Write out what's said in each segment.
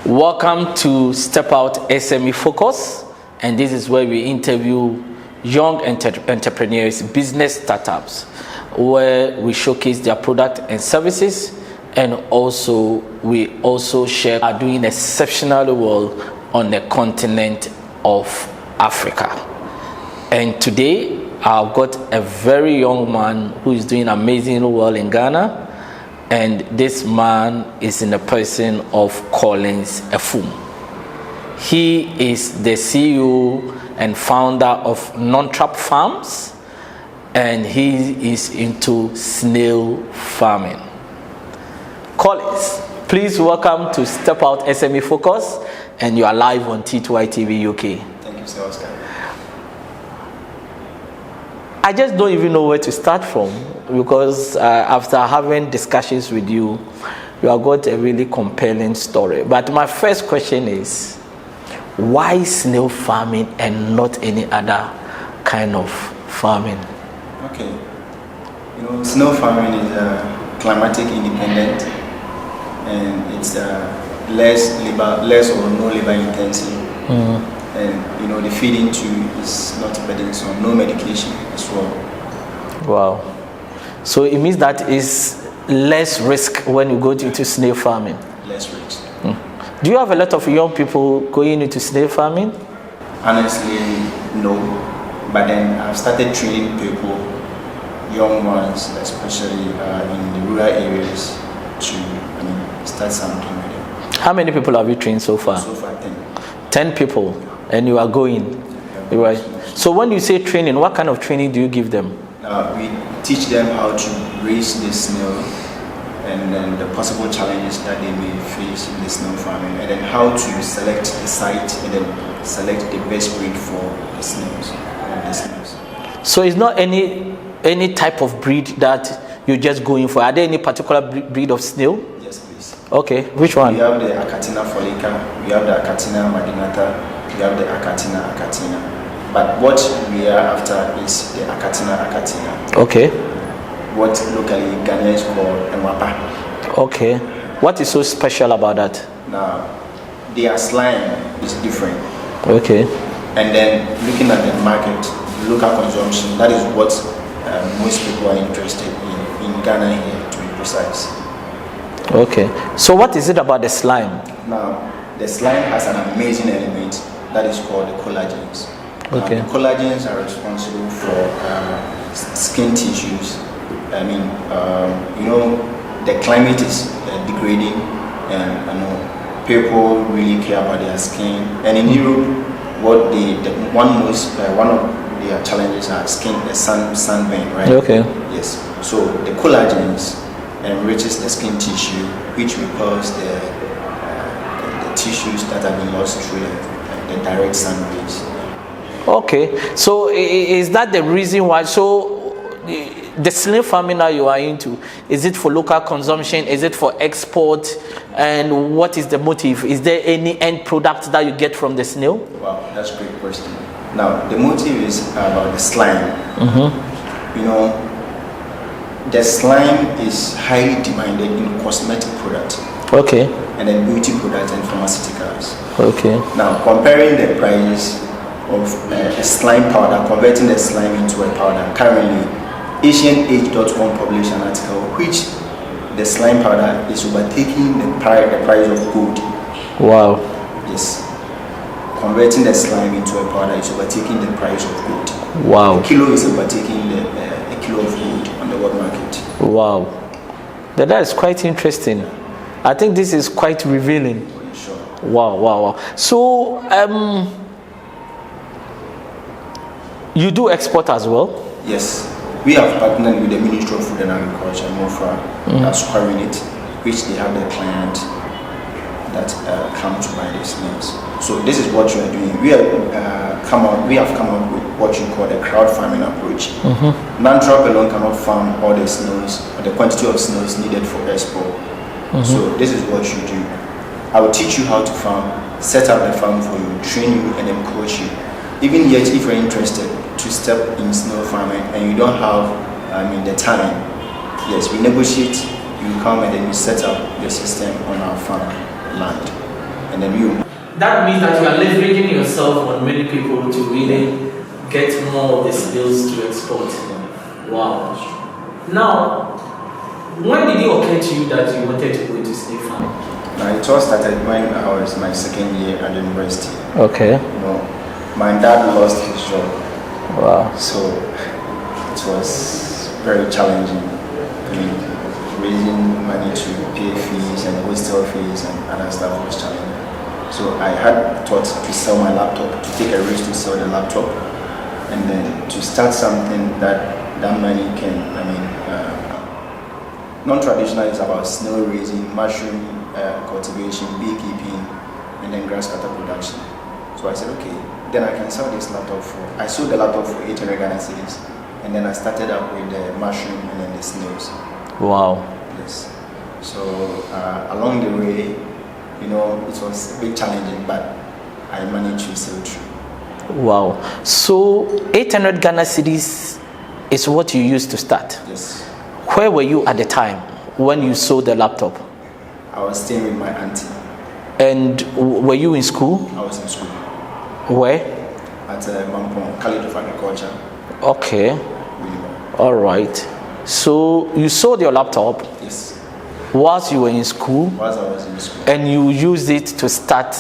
Welcome to STEPOUT SME Focus, and this is where we interview young entrepreneurs, business startups, where we showcase their product and services, and also we also share are doing exceptionally well on the continent of Africa. And today I've got a very young man who is doing amazingly well in Ghana. And this man is in the person of Collins Efum. He is the CEO and founder of Non-Trap Farms, and he is into snail farming. Collins, please welcome to STEPOUT SME Focus, and you are live on T2i TV UK. Thank you, Sir Oscar. I just don't even know where to start from, because after having discussions with you, you have got a really compelling story. But my first question is, why snail farming and not any other kind of farming? Okay. Snail farming is climatic independent, and it's less or no labor intensive. And the feeding too is not burdensome, no medication as well. Wow. So it means that is less risk when you go into snail farming. Less risk. Do you have a lot of young people going into snail farming? Honestly, no. But then I've started training people, young ones, especially in the rural areas, to start something with them. How many people have you trained so far? So far, 10. 10 people, and you are going. Right. So when you say training, what kind of training do you give them? We teach them how to raise the snail, and then the possible challenges that they may face in the snail farming, and then how to select the site and then select the best breed for the snails. So it's not any type of breed that you're just going for. Are there any particular breed of snail? Yes, please. Okay, which one? We have the Achatina folica, we have the Achatina madinata, we have the Achatina. But what we are after is the Achatina. Okay. What locally Ghanaians call Enwapa. Okay. What is so special about that? Now, their slime is different. Okay. And then looking at the market, local consumption, that is what most people are interested in Ghana here, to be precise. Okay. So what is it about the slime? Now, the slime has an amazing element that is called the collagens. Okay. The collagens are responsible for skin tissues. The climate is degrading, and people really care about their skin. And in Europe, one of their challenges are sunburn, right? Okay. Yes. So the collagens enriches the skin tissue, which repels the tissues that have been lost through the direct sun rays. Okay, so is that the reason why? So the snail farming that you are into, is it for local consumption? Is it for export? And what is the motive? Is there any end product that you get from the snail? Wow, that's a great question. Now, the motive is about the slime. The slime is highly demanded in cosmetic products. Okay. And then beauty products and pharmaceuticals. Okay. Now, comparing the price of a slime powder, converting the slime into a powder. Currently, AsianAge.com published an article which the slime powder is overtaking the price of gold. Wow. Yes. Converting the slime into a powder is overtaking the price of gold. Wow. A kilo is overtaking a kilo of gold on the world market. Wow. That is quite interesting. I think this is quite revealing. Sure. Wow. So, you do export as well? Yes. We have partnered with the Ministry of Food and Agriculture, MOFA, that's squaring it, which they have their client that come to buy the snails. So this is what we are doing. We have come up with what you call the crowd farming approach. Non-trap alone cannot farm all the snails, or the quantity of snails needed for export. So this is what you do. I will teach you how to farm, set up the farm for you, train you, and then coach you. Even yet, if you're interested to step in snail farming and you don't have the time, yes, we negotiate, you come and then we set up the system on our farm land. and then you. That means that you are leveraging yourself on many people to really get more of the skills to export. Wow. Now, when did it occur to you that you wanted to go into snail farming? It all started when I was my second year at the university. Okay. You know, my dad lost his job. Wow. So it was very challenging. I mean, raising money to pay fees and hostel fees and other stuff was challenging. So I had thought to sell my laptop, to take a risk to sell the laptop, and then to start something that money can, non-traditional is about snail raising, mushroom cultivation, beekeeping, and then grass cutter production. So I said, okay, then I can sell this laptop I sold the laptop for 800 Ghana cedis, and then I started up with the mushroom and then the snails. Wow. Yes. So along the way, it was a bit challenging, but I managed to sail through. Wow. So 800 Ghana cedis is what you used to start? Yes. Where were you at the time when you sold the laptop? I was staying with my auntie. And were you in school? I was in school. Where? At Bimpong, College of Agriculture. Okay. All right. So you sold your laptop? Yes. Whilst you were in school? Whilst I was in school. And you used it to start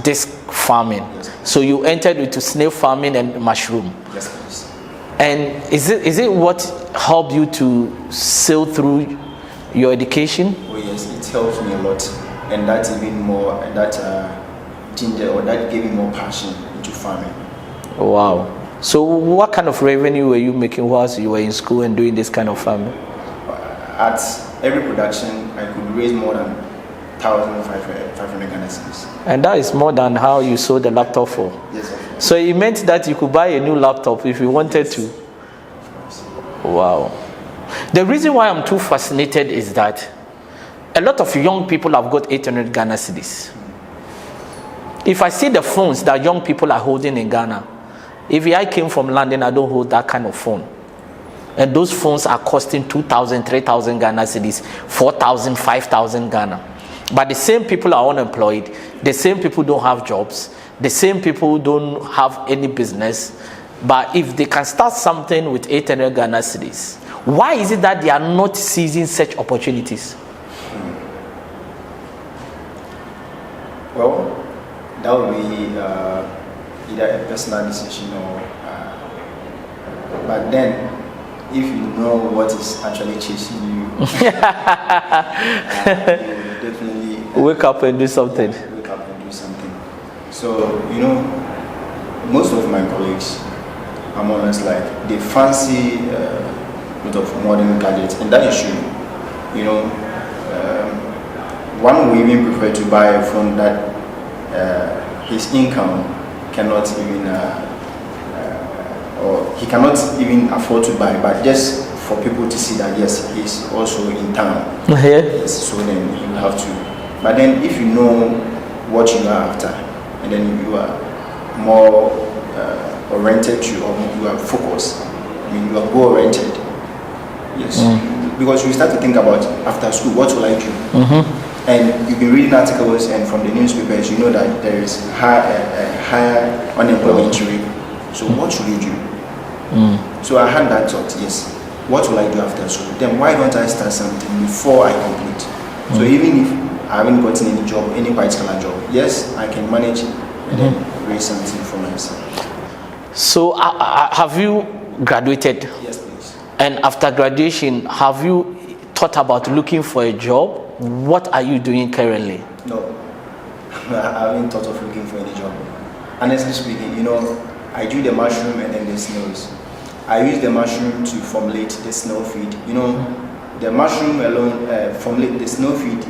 this farming? Yes. So you entered into snail farming and mushroom? Yes, please. And is it what helped you to sail through your education? Oh yes, it helped me a lot, and that even more, ginger, or that gave me more passion into farming. Wow. So what kind of revenue were you making whilst you were in school and doing this kind of farming? At every production, I could raise more than 1,500 Ghana cedis. And that is more than how you sold the laptop for? Yes, of course. So it meant that you could buy a new laptop if you wanted to? Wow. The reason why I'm too fascinated is that a lot of young people have got 800 Ghana cedis. If I see the phones that young people are holding in Ghana, if I came from London, I don't hold that kind of phone. And those phones are costing 2,000, 3,000 Ghana cedis, 4,000, 5,000 Ghana. But the same people are unemployed. The same people don't have jobs. The same people don't have any business. But if they can start something with 800 Ghana cedis, why is it that they are not seizing such opportunities? Well, that would be either a personal decision or. But then, if you know what is actually chasing you, you definitely wake up and do something. Wake up and do something. So most of my colleagues, I'm honest, like they fancy lot of modern gadgets, and that is true. One will even prefer to buy a phone that his income cannot even, or he cannot even afford to buy, but just for people to see that yes, he's also in town. Yes, so then you have to. But then if you know what you are after, and then you are more oriented to, or you are focused, you are goal-oriented. Yes, because you start to think about after school, what will I do? And you've been reading articles and from the newspapers, you know that there is higher unemployment rate. So what should you do? So I had that thought, yes, what will I do after school? Then why don't I start something before I complete? So even if I haven't gotten any job, any particular job, yes, I can manage it and then raise something for myself. So have you graduated? Yes, please. And after graduation, have you thought about looking for a job? What are you doing currently? No, I haven't thought of looking for any job. Honestly speaking, I do the mushroom and then the snails. I use the mushroom to formulate the snail feed. The mushroom alone, formulate the snail feed,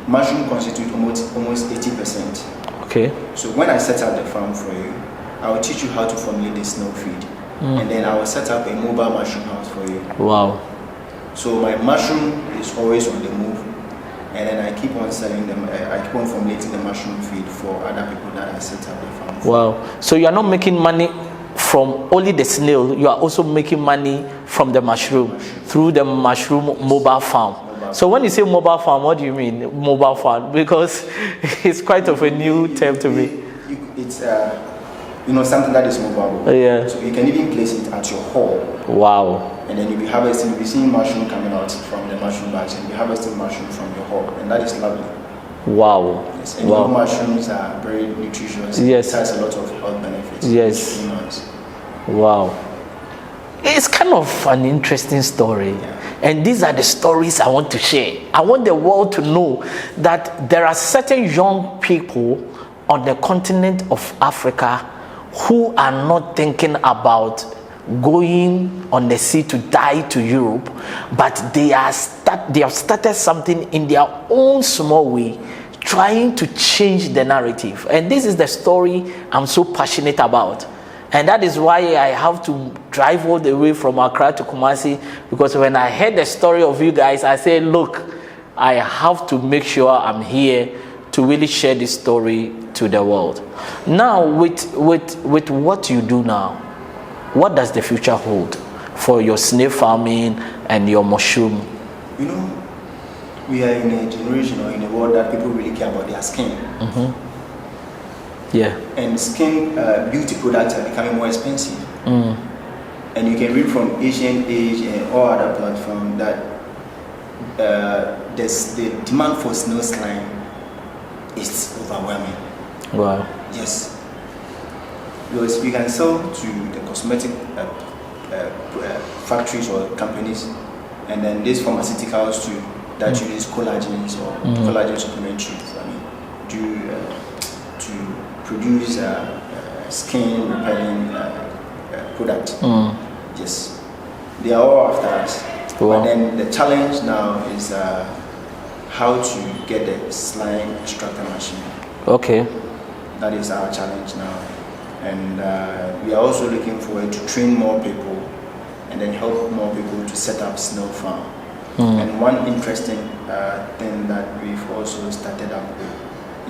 mushroom constitute almost 80%. Okay. So when I set up the farm for you, I will teach you how to formulate the snail feed. And then I will set up a mobile mushroom house for you. Wow. So my mushroom is always on the move. And then I keep on selling them, I keep on formulating the mushroom feed for other people that I set up the farm for. Wow. So you are not making money from only the snail, you are also making money from the mushroom through the mushroom mobile farm. So when you say mobile farm, what do you mean mobile farm? Because it's quite of a new term to me. It's something that is mobile. Yeah. So you can even place it at your hall. Wow. And then you'll be harvesting, you'll be seeing mushroom coming out from the mushroom bags, and you'll be harvesting mushroom from your hall, and that is lovely. Wow. Yes. And wow. mushrooms are very nutritious. Yes. It has a lot of health benefits. Yes. For humans. Wow. It's kind of an interesting story. Yeah. And these are the stories I want to share. I want the world to know that there are certain young people on the continent of Africa who are not thinking about going on the sea to die to Europe, but they have started something in their own small way, trying to change the narrative. And this is the story I'm so passionate about. And that is why I have to drive all the way from Accra to Kumasi, because when I heard the story of you guys, I said, look, I have to make sure I'm here to really share this story to the world. Now, with what you do now, what does the future hold for your snail farming and your mushroom? We are in a generation or in a world that people really care about their skin. Mm-hmm. Yeah. And skin beauty products are becoming more expensive. And you can read from Asian Age and all other platforms that the demand for snail slime is overwhelming. Wow. Yes. Because we can sell to the cosmetic factories or companies, and then these pharmaceuticals too that use collagens or collagen supplementaries. To produce skin repelling product. Yes, they are all after us. Wow. But then the challenge now is how to get the slime extractor machine. Okay. That is our challenge now, and we are also looking forward to train more people and then help more people to set up snail farm. And one interesting thing that we've also started up with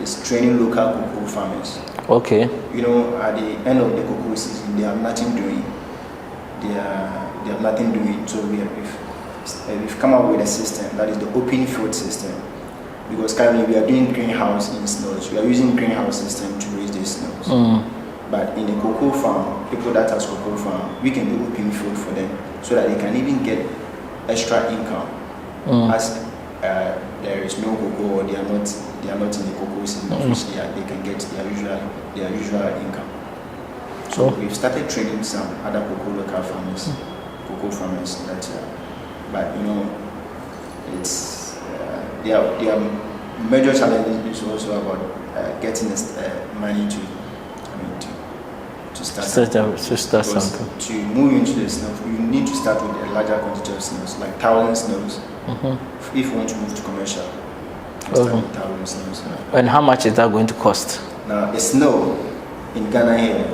is training local cocoa farmers. Okay. At the end of the cocoa season, they have nothing doing. They have nothing doing. So we've come up with a system that is the open field system. Because currently we are doing greenhouse in snails. We are using greenhouse system to raise these snails. But in the cocoa farm, people that has cocoa farm, we can do open field for them so that they can even get extra income. As there is no cocoa, or they are not in the cocoa season, they can get their usual income. So we've started training some other cocoa farmers that, but it's their major challenge is also about getting money to start something. To move into the snails, you need to start with a larger quantity of snails, like 1,000 snails. If you want to move to commercial, start with 1,000 snails. And how much is that going to cost? Now, a snail in Ghana here,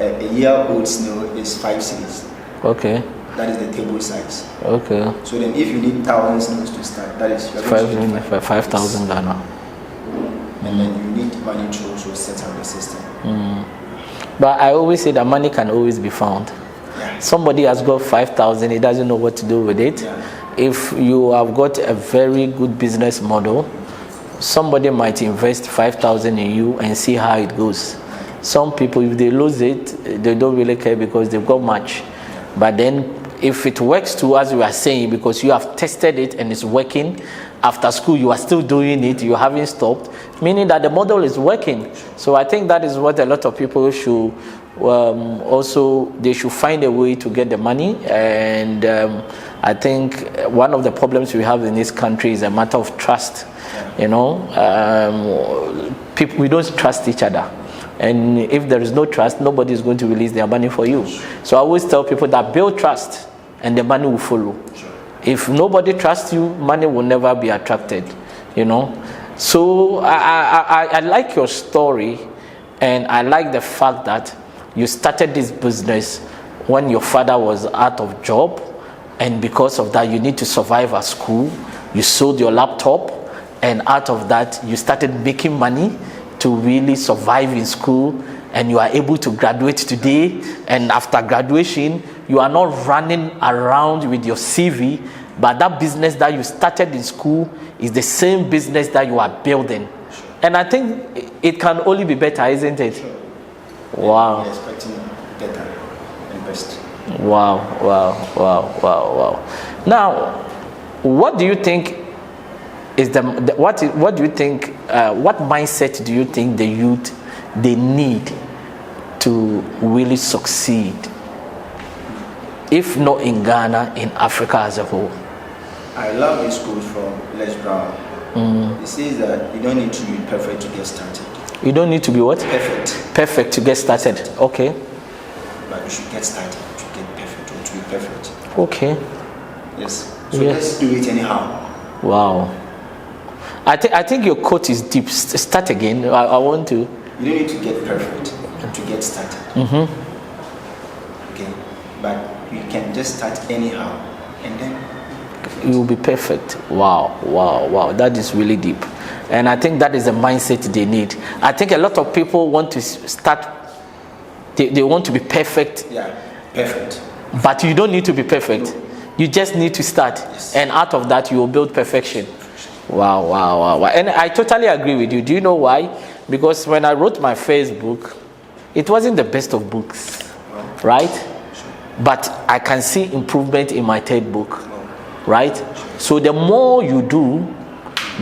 a year-old snail is 5 cedis. Okay. That is the table size. Okay. So then, if you need 1,000 snails to start, that is 5,000 Ghana. And then you need money to also set up the system. But I always say that money can always be found. Yeah. Somebody has got 5,000, he doesn't know what to do with it. Yeah. If you have got a very good business model, somebody might invest 5,000 in you and see how it goes. Some people, if they lose it, they don't really care because they've got much. But then if it works too, as we are saying, because you have tested it and it's working, after school you are still doing it, you haven't stopped, meaning that the model is working. So I think that is what a lot of people should also, they should find a way to get the money. And I think one of the problems we have in this country is a matter of trust. People, we don't trust each other. And if there is no trust, nobody is going to release their money for you. So I always tell people that build trust and the money will follow. If nobody trusts you, money will never be attracted, So I like your story, and I like the fact that you started this business when your father was out of job, and because of that you need to survive at school. You sold your laptop, and out of that you started making money to really survive in school, and you are able to graduate today. And after graduation, you are not running around with your CV but that business that you started in school is the same business that you are building. And I think it can only be better, isn't it? Wow. We're expecting better and best. Wow. Now, what do you think is what do you think, what mindset do you think the youth, they need to really succeed, if not in Ghana, in Africa as a whole? I love this quote from Les Brown. It says that you don't need to be perfect to get started. You don't need to be what? Perfect. Perfect to get started. Okay. But you should get started to get perfect or to be perfect. Okay. Yes. So let's do it anyhow. Wow. I think your quote is deep. Start again. I want to. You don't need to get perfect to get started. Okay. But you can just start anyhow, and then you will be perfect. Wow. That is really deep. And I think that is the mindset they need. I think a lot of people want to start, they want to be perfect. Yeah, perfect. But you don't need to be perfect. No. You just need to start. Yes. And out of that, you will build perfection. Wow. And I totally agree with you. Do you know why? Because when I wrote my first book, it wasn't the best of books, right? Sure. But I can see improvement in my third book, right? So the more you do,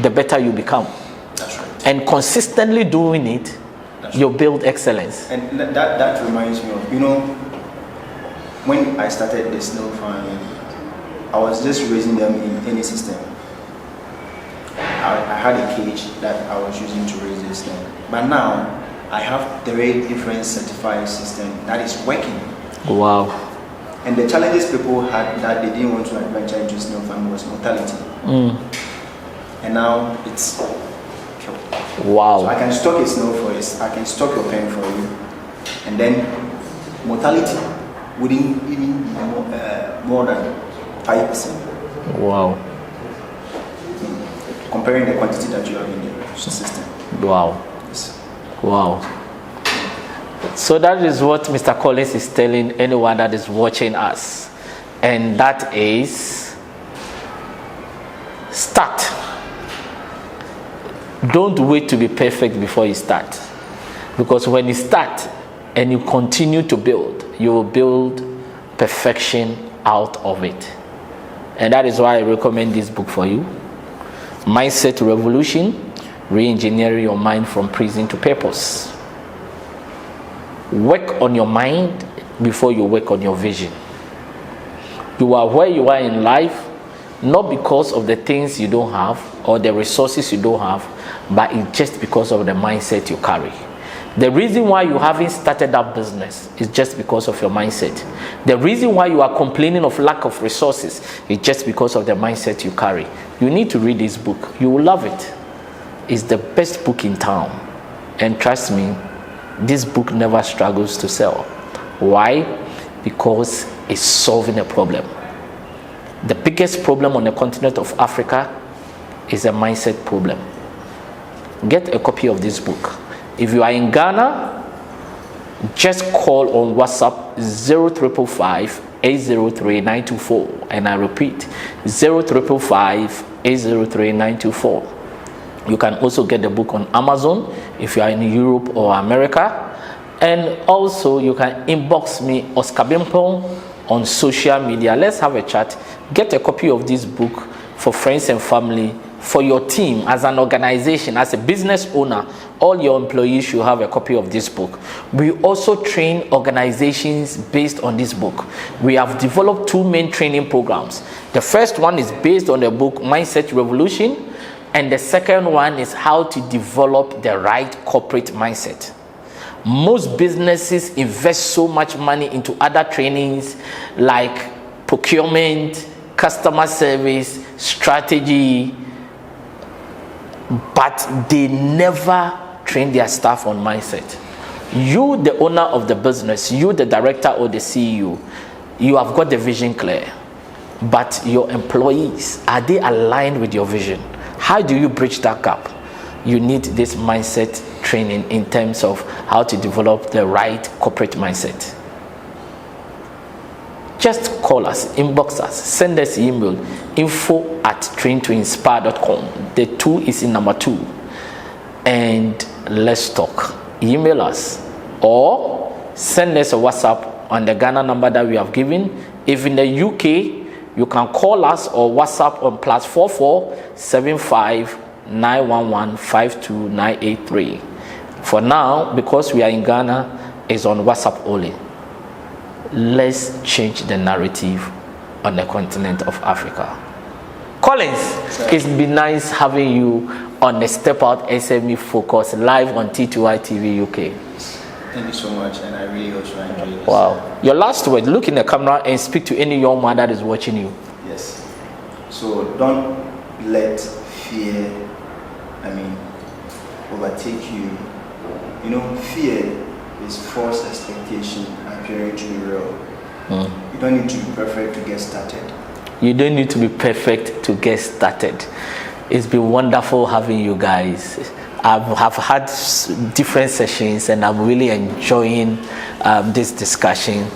the better you become. That's right. And consistently doing it, you build excellence. And that reminds me of, when I started the Snail farming, I was just raising them in any system. I had a cage that I was using to raise the snail. But now, I have 3 different certified systems that is working. Wow. And the challenges people had that they didn't want to adventure into snail farming was mortality. And now it's cured. Wow. So I can stock a snail for you, I can stock your pen for you, and then mortality wouldn't even be more than 5%. Wow. Comparing the quantity that you have in the system. Wow. Yes. Wow. So that is what Mr. Collins is telling anyone that is watching us. And that is, start. Don't wait to be perfect before you start. Because when you start and you continue to build, you will build perfection out of it. And that is why I recommend this book for you. Mindset Revolution, Re-engineering Your Mind from Prison to Purpose. Work on your mind before you work on your vision. You are where you are in life, not because of the things you don't have or the resources you don't have, but it's just because of the mindset you carry. The reason why you haven't started that business is just because of your mindset. The reason why you are complaining of lack of resources is just because of the mindset you carry. You need to read this book. You will love it. It's the best book in town. And trust me, this book never struggles to sell. Why? Because it's solving a problem. The biggest problem on the continent of Africa is a mindset problem. Get a copy of this book. If you are in Ghana, just call on WhatsApp 0355-803-924. And I repeat, 0355-803-924. You can also get the book on Amazon if you are in Europe or America. And also you can inbox me, Oscar Bimpong, on social media. Let's have a chat. Get a copy of this book for friends and family, for your team, as an organization, as a business owner. All your employees should have a copy of this book. We also train organizations based on this book. We have developed 2 main training programs. The first one is based on the book Mindset Revolution, and the second one is how to develop the right corporate mindset. Most businesses invest so much money into other trainings like procurement, customer service, strategy, but they never train their staff on mindset. You, the owner of the business, you, the director or the CEO, you have got the vision clear, but your employees, are they aligned with your vision? How do you bridge that gap? You need this mindset training in terms of how to develop the right corporate mindset. Just call call us, inbox us, send us email, info@traintoinspire.com. The 2 is in number 2. And let's talk. Email us or send us a WhatsApp on the Ghana number that we have given. If in the UK, you can call us or WhatsApp on +44 75 911 52983. For now, because we are in Ghana, it's on WhatsApp only. Let's change the narrative on the continent of Africa. Collins, it's been nice having you on the Step Out SME Focus live on T2i TV UK. Thank you so much, and I really also enjoyed this. Wow. Your last word, look in the camera and speak to any young man that is watching you. Yes. So don't let fear, overtake you. You know, fear is false expectation appearing to be real. You don't need to be perfect to get started. You don't need to be perfect to get started. It's been wonderful having you guys. I've had different sessions and I'm really enjoying this discussion.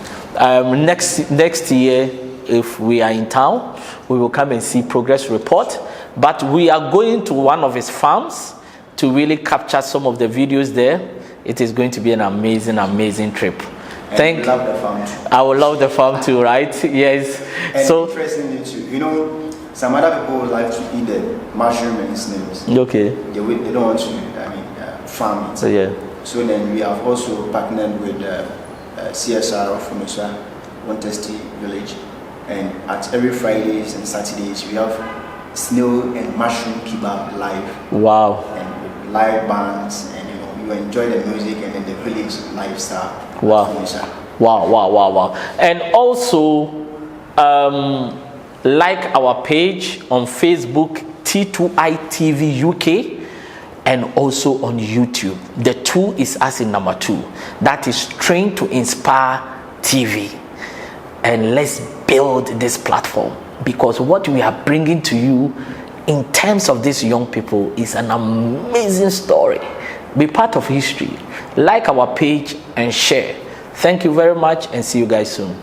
Next year, if we are in town, we will come and see progress report. But we are going to one of his farms to really capture some of the videos there. It is going to be an amazing trip. And love the farm too. I will love the farm too, right? Yes. And so interestingly too, you know, some other people would like to eat the mushroom and snails. Okay. They don't want to, farm it. So yeah. So then we have also partnered with CSR of Funusa, Wontesti Village, and at every Fridays and Saturdays we have snail and mushroom kebab live. Wow. And with live bands, and you enjoy the music and then the village lifestyle. Wow. Wow. And also, like our page on Facebook, T2i TV UK, and also on YouTube. The 2 is as in number 2. That is Train to Inspire TV. And let's build this platform, because what we are bringing to you in terms of these young people is an amazing story. Be part of history. Like our page and share. Thank you very much and see you guys soon.